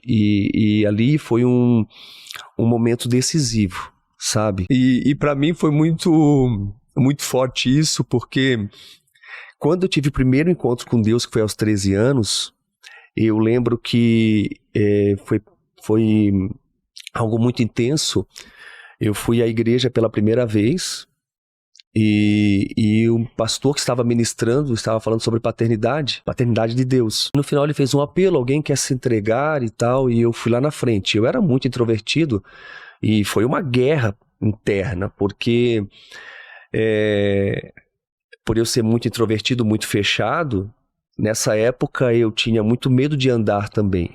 E ali foi um momento decisivo, sabe? E para mim foi muito forte isso, porque quando eu tive o primeiro encontro com Deus, que foi aos 13 anos, eu lembro que foi algo muito intenso. Eu fui à igreja pela primeira vez e o pastor que estava ministrando estava falando sobre paternidade de Deus. No final ele fez um apelo, alguém quer se entregar e tal, e eu fui lá na frente. Eu era muito introvertido e foi uma guerra interna, porque por eu ser muito introvertido, muito fechado, nessa época eu tinha muito medo de andar também,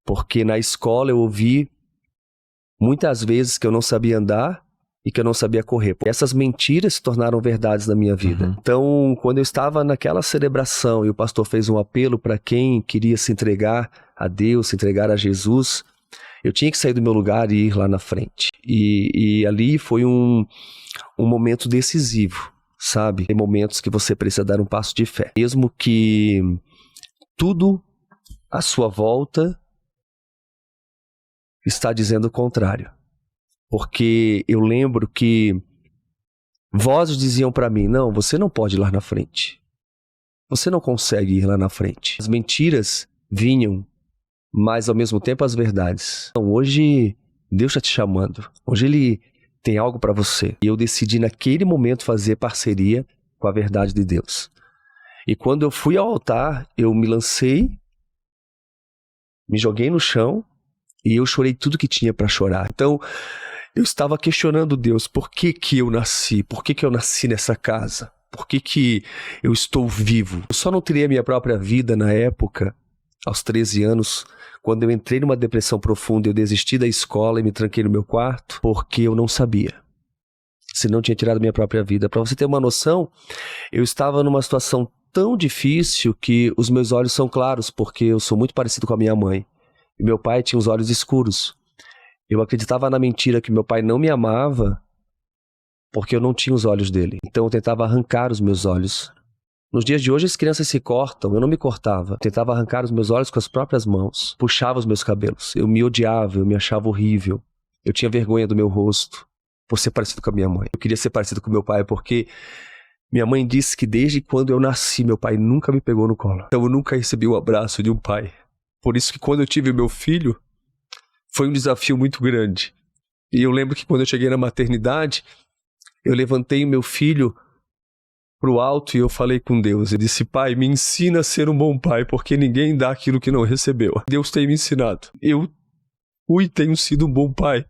porque na escola eu ouvi muitas vezes que eu não sabia andar e que eu não sabia correr. Essas mentiras se tornaram verdades na minha vida. Então, quando eu estava naquela celebração e o pastor fez um apelo para quem queria se entregar a Deus, se entregar a Jesus, eu tinha que sair do meu lugar e ir lá na frente. E ali foi um momento decisivo, sabe? Tem momentos que você precisa dar um passo de fé. Mesmo que tudo à sua volta está dizendo o contrário. Porque eu lembro que vozes diziam para mim, não, você não pode ir lá na frente. Você não consegue ir lá na frente. As mentiras vinham, mas ao mesmo tempo as verdades. Então, hoje Deus está te chamando. Hoje Ele tem algo para você. E eu decidi naquele momento fazer parceria com a verdade de Deus. E quando eu fui ao altar, eu me lancei, me joguei no chão e eu chorei tudo que tinha para chorar. Então, eu estava questionando Deus, por que eu nasci? Por que eu nasci nessa casa? Por que eu estou vivo? Eu só não teria a minha própria vida na época, aos 13 anos, quando eu entrei numa depressão profunda, eu desisti da escola e me tranquei no meu quarto, porque eu não sabia. Senão eu tinha tirado a minha própria vida. Para você ter uma noção, eu estava numa situação tão difícil que os meus olhos são claros, porque eu sou muito parecido com a minha mãe. E meu pai tinha os olhos escuros. Eu acreditava na mentira que meu pai não me amava porque eu não tinha os olhos dele. Então eu tentava arrancar os meus olhos. Nos dias de hoje as crianças se cortam, eu não me cortava. Eu tentava arrancar os meus olhos com as próprias mãos. Puxava os meus cabelos. Eu me odiava, eu me achava horrível. Eu tinha vergonha do meu rosto por ser parecido com a minha mãe. Eu queria ser parecido com meu pai porque minha mãe disse que desde quando eu nasci, meu pai nunca me pegou no colo. Então eu nunca recebi o abraço de um pai. Por isso que quando eu tive o meu filho, foi um desafio muito grande. E eu lembro que quando eu cheguei na maternidade, eu levantei o meu filho pro alto e eu falei com Deus. Eu disse, pai, me ensina a ser um bom pai, porque ninguém dá aquilo que não recebeu. Deus tem me ensinado. Eu tenho sido um bom pai.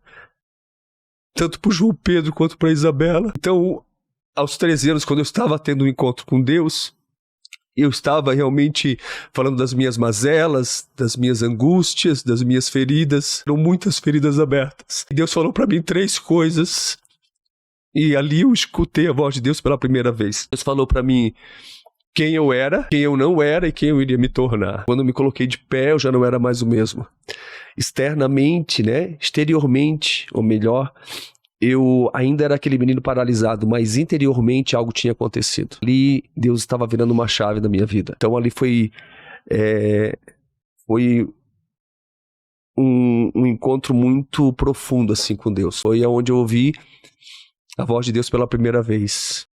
Tanto pro João Pedro quanto pra Isabela. Então, aos 13 anos, quando eu estava tendo um encontro com Deus, eu estava realmente falando das minhas mazelas, das minhas angústias, das minhas feridas. Eram muitas feridas abertas. E Deus falou para mim 3 coisas. E ali eu escutei a voz de Deus pela primeira vez. Deus falou para mim quem eu era, quem eu não era e quem eu iria me tornar. Quando eu me coloquei de pé, eu já não era mais o mesmo. Externamente, né? Exteriormente, ou melhor, eu ainda era aquele menino paralisado, mas interiormente algo tinha acontecido. Ali Deus estava virando uma chave na minha vida. Então ali foi um encontro muito profundo assim com Deus. Foi onde eu ouvi a voz de Deus pela primeira vez.